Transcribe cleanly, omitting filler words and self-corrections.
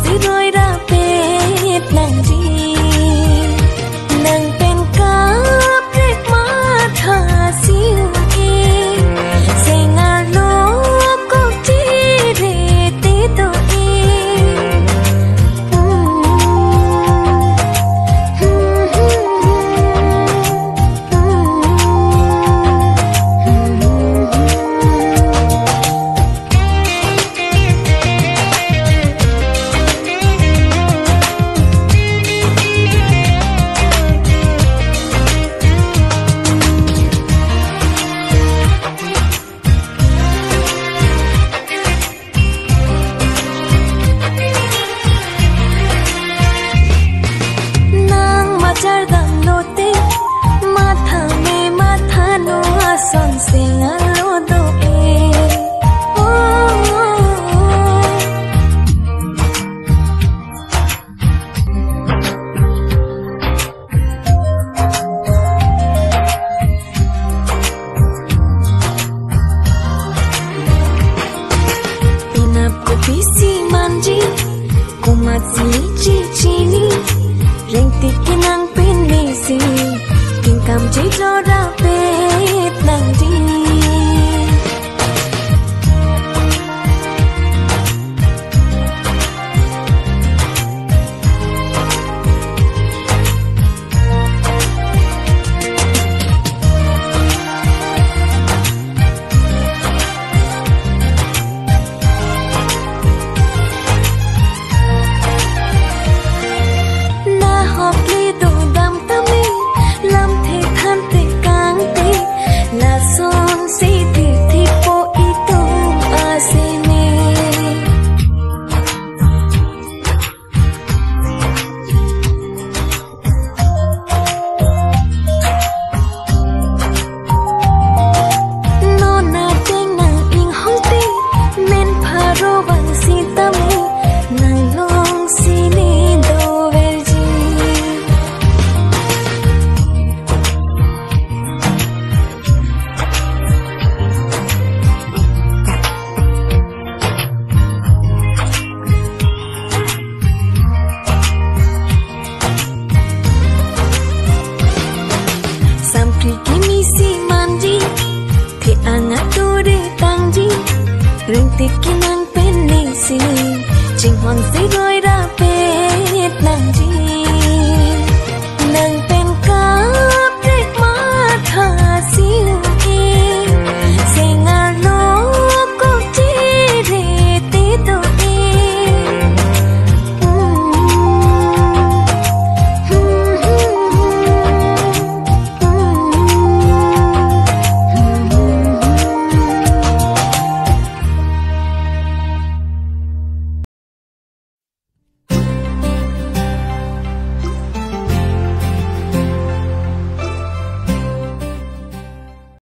si roi ra pet nang ji nang pen ka prek ma tha siu e senga lo ko ti re te to e Chardam lote matha me matha no asan singa lo do e pinap ko pisi manji kumat si chini reng tikinang pinisi tingkam chito ra pet nang di Ring tiki